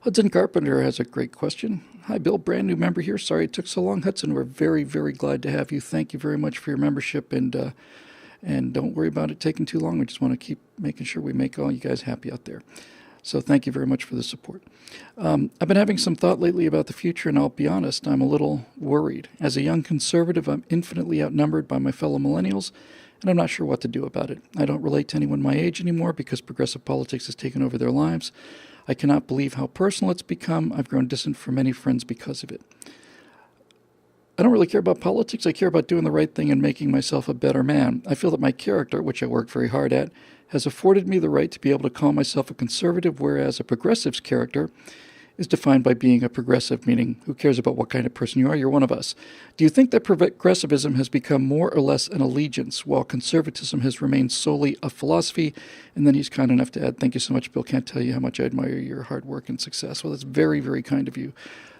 Hudson Carpenter has a great question. Hi, Bill, brand new member here. Sorry it took so long. Hudson, we're very, very glad to have you. Thank you very much for your membership, and don't worry about it taking too long. We just want to keep making sure we make all you guys happy out there. So thank you very much for the support. I've been having some thought lately about the future, and I'll be honest, I'm a little worried. As a young conservative, I'm infinitely outnumbered by my fellow millennials, and I'm not sure what to do about it. I don't relate to anyone my age anymore because progressive politics has taken over their lives. I cannot believe how personal it's become. I've grown distant from many friends because of it. I don't really care about politics. I care about doing the right thing and making myself a better man. I feel that my character, which I work very hard at, has afforded me the right to be able to call myself a conservative, whereas a progressive's character is defined by being a progressive, meaning who cares about what kind of person you are? You're one of us. Do you think that progressivism has become more or less an allegiance, while conservatism has remained solely a philosophy? And then he's kind enough to add, thank you so much, Bill. Can't tell you how much I admire your hard work and success. Well, that's very, very kind of you,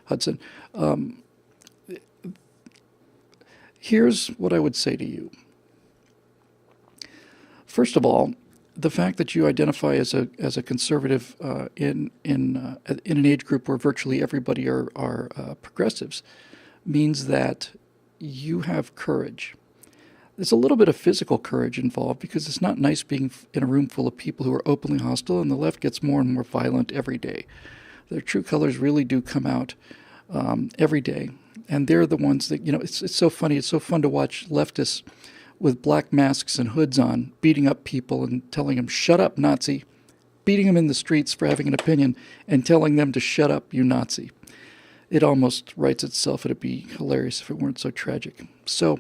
Hudson. Here's what I would say to you. First of all, the fact that you identify as a conservative in an age group where virtually everybody are progressives means that you have courage. There's a little bit of physical courage involved because it's not nice being in a room full of people who are openly hostile, and the left gets more and more violent every day. Their true colors really do come out every day, and they're the ones that, it's so funny. It's so fun to watch leftists with black masks and hoods on, beating up people and telling them, shut up, Nazi, beating them in the streets for having an opinion and telling them to shut up, you Nazi. It almost writes itself. It'd be hilarious if it weren't so tragic. So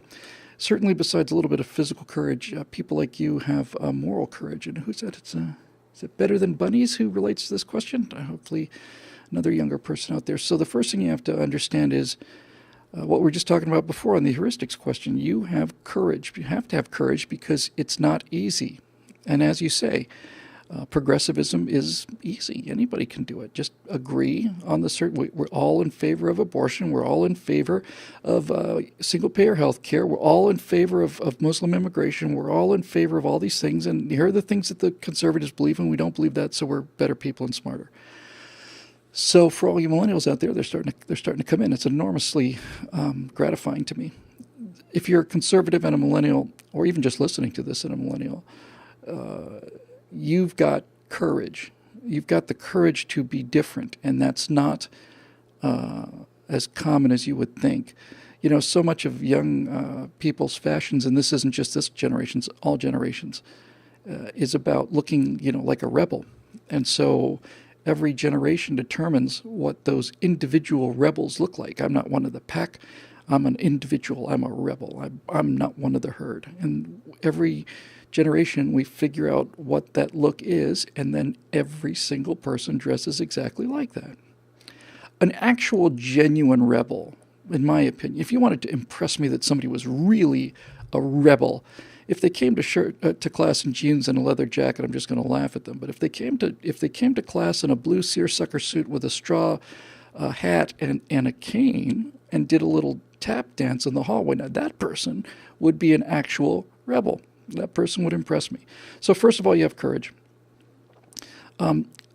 certainly besides a little bit of physical courage, people like you have moral courage. And who's that? Is it Better Than Bunnies who relates to this question? Hopefully another younger person out there. So the first thing you have to understand is what we were just talking about before on the heuristics question. You have courage. You have to have courage because it's not easy. And as you say, progressivism is easy. Anybody can do it. Just agree on the certain. We're all in favor of abortion. We're all in favor of single-payer health care. We're all in favor of Muslim immigration. We're all in favor of all these things. And here are the things that the conservatives believe, and we don't believe that, so we're better people and smarter. So for all you millennials out there, they're starting to come in. It's enormously gratifying to me. If you're a conservative and a millennial, or even just listening to this and a millennial, you've got courage. You've got the courage to be different, and that's not as common as you would think. So much of young people's fashions, and this isn't just this generation's, all generations, is about looking, like a rebel. And so every generation determines what those individual rebels look like. I'm not one of the pack. I'm an individual. I'm a rebel. I'm not one of the herd. And every generation we figure out what that look is, and then every single person dresses exactly like that. An actual genuine rebel, in my opinion, if you wanted to impress me that somebody was really a rebel, if they came to class in jeans and a leather jacket, I'm just going to laugh at them. But if they came to class in a blue seersucker suit with a straw hat and a cane and did a little tap dance in the hallway, now that person would be an actual rebel. That person would impress me. So first of all, you have courage.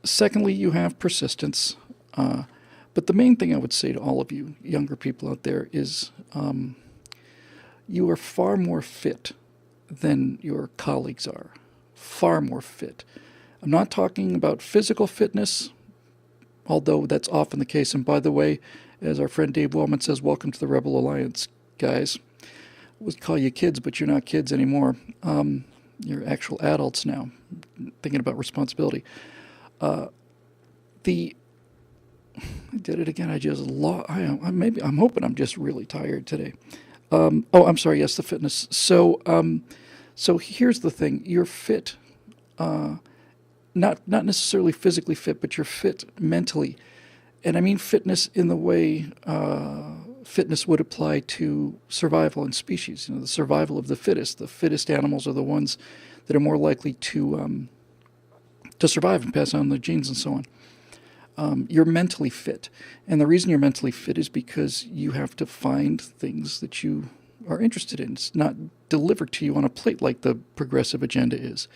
Secondly, you have persistence. But the main thing I would say to all of you younger people out there is you are far more fit than your colleagues are. Far more fit. I'm not talking about physical fitness, although that's often the case. And by the way, as our friend Dave Wellman says, welcome to the Rebel Alliance, guys. We call you kids, but you're not kids anymore. You're actual adults now, thinking about responsibility. I did it again. I'm hoping I'm just really tired today. I'm sorry. Yes, the fitness. So here's the thing. You're fit, not necessarily physically fit, but you're fit mentally. And I mean fitness in the way fitness would apply to survival in species. The survival of the fittest. The fittest animals are the ones that are more likely to survive and pass on their genes and so on. You're mentally fit. And the reason you're mentally fit is because you have to find things that you are interested in. It's not delivered to you on a plate like the progressive agenda is.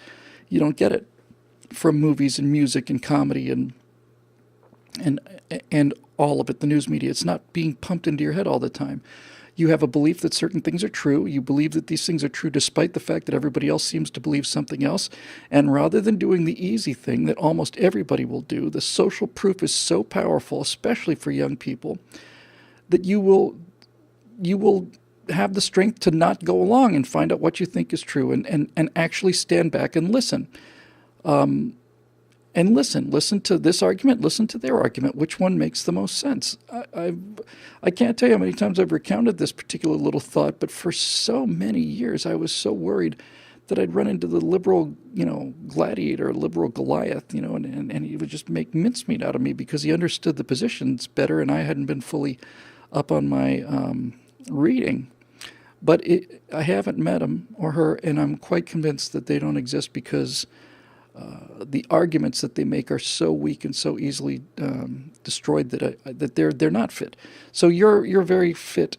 You don't get it from movies and music and comedy and and and all of it, the news media. It's not being pumped into your head all the time. You have a belief that certain things are true. You believe that these things are true despite the fact that everybody else seems to believe something else. And rather than doing the easy thing that almost everybody will do, the social proof is so powerful, especially for young people, that you will have the strength to not go along and find out what you think is true, and actually stand back and listen. And listen to this argument, listen to their argument. Which one makes the most sense? I can't tell you how many times I've recounted this particular little thought, but for so many years I was so worried that I'd run into the liberal, gladiator, liberal Goliath, and he would just make mincemeat out of me because he understood the positions better, and I hadn't been fully up on my reading. But I haven't met him or her, and I'm quite convinced that they don't exist because the arguments that they make are so weak and so easily destroyed that they're not fit. So you're very fit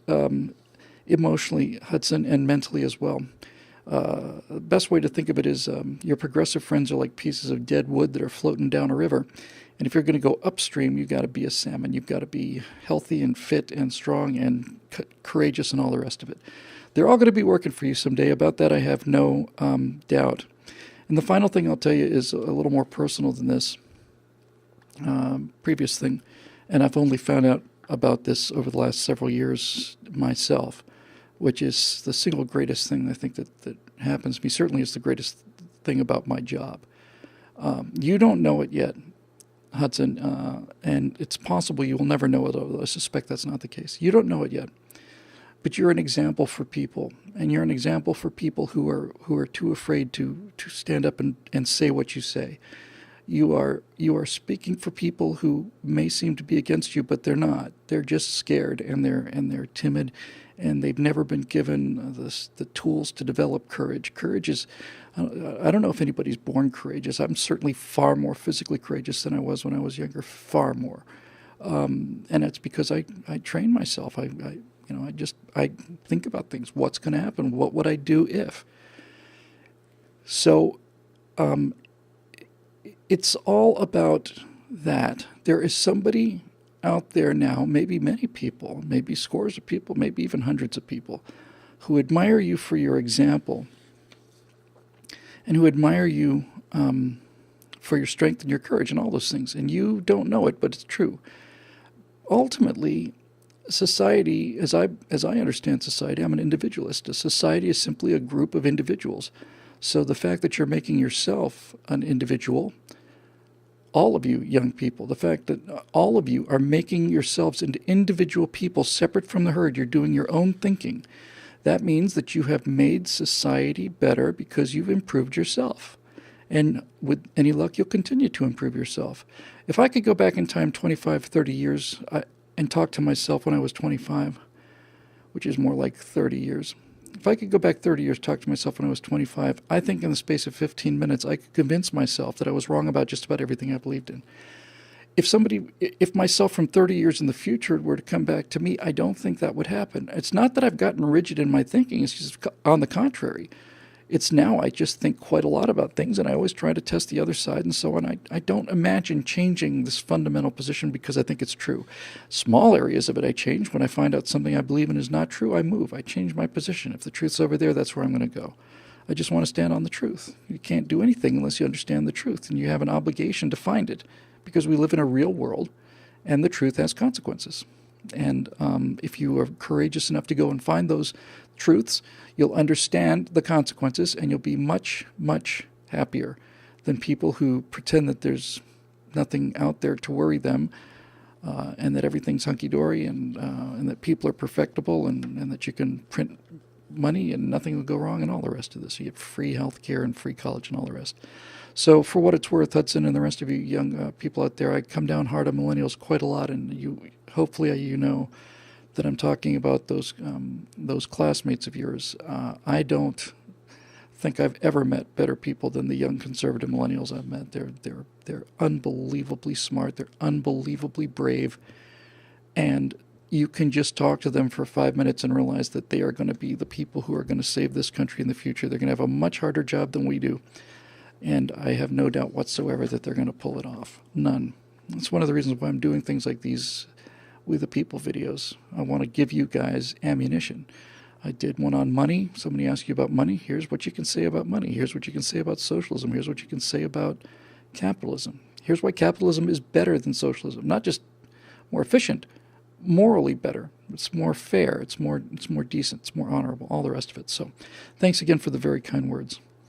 emotionally, Hudson, and mentally as well. The best way to think of it is your progressive friends are like pieces of dead wood that are floating down a river. And if you're going to go upstream, you've got to be a salmon. You've got to be healthy and fit and strong and courageous and all the rest of it. They're all going to be working for you someday. About that, I have no doubt. And the final thing I'll tell you is a little more personal than this previous thing. And I've only found out about this over the last several years myself, which is the single greatest thing I think that happens to me. Certainly it's the greatest thing about my job. You don't know it yet, Hudson, and it's possible you will never know it, although I suspect that's not the case. You don't know it yet. But you're an example for people, and you're an example for people who are too afraid to stand up and say what you say. You are speaking for people who may seem to be against you, but they're not. They're just scared, and they're timid, and they've never been given the tools to develop courage. Courage is, I don't know if anybody's born courageous. I'm certainly far more physically courageous than I was when I was younger, far more, and that's because I train myself. I think about things. What's going to happen? What would I do if? So it's all about that. There is somebody out there now, maybe many people, maybe scores of people, maybe even hundreds of people, who admire you for your example and who admire you for your strength and your courage and all those things. And you don't know it, but it's true. Ultimately, society, as I understand society, I'm an individualist. A society is simply a group of individuals. So the fact that you're making yourself an individual, all of you young people, the fact that all of you are making yourselves into individual people separate from the herd, you're doing your own thinking. That means that you have made society better because you've improved yourself. And with any luck, you'll continue to improve yourself. If I could go back in time 25, 30 years, and talk to myself when I was 25, which is more like 30 years. If I could go back 30 years, talk to myself when I was 25, I think in the space of 15 minutes, I could convince myself that I was wrong about just about everything I believed in. If myself from 30 years in the future were to come back to me, I don't think that would happen. It's not that I've gotten rigid in my thinking. It's just on the contrary. It's now I just think quite a lot about things, and I always try to test the other side and so on. I don't imagine changing this fundamental position because I think it's true. Small areas of it I change. When I find out something I believe in is not true, I move. I change my position. If the truth's over there, that's where I'm going to go. I just want to stand on the truth. You can't do anything unless you understand the truth, and you have an obligation to find it because we live in a real world, and the truth has consequences. And if you are courageous enough to go and find those truths, you'll understand the consequences, and you'll be much, much happier than people who pretend that there's nothing out there to worry them, and that everything's hunky-dory, and that people are perfectible, and that you can print money and nothing will go wrong, and all the rest of this. You get free health care and free college and all the rest. So for what it's worth, Hudson and the rest of you young people out there, I come down hard on millennials quite a lot, and hopefully you know that I'm talking about those classmates of yours. I don't think I've ever met better people than the young conservative millennials I've met. They're unbelievably smart. They're unbelievably brave, and you can just talk to them for 5 minutes and realize that they are going to be the people who are going to save this country in the future. They're going to have a much harder job than we do, and I have no doubt whatsoever that they're going to pull it off. None. That's one of the reasons why I'm doing things like these We the People videos. I want to give you guys ammunition. I did one on money. Somebody asked you about money. Here's what you can say about money. Here's what you can say about socialism. Here's what you can say about capitalism. Here's why capitalism is better than socialism. Not just more efficient, morally better. It's more fair. It's more decent. It's more honorable. All the rest of it. So thanks again for the very kind words.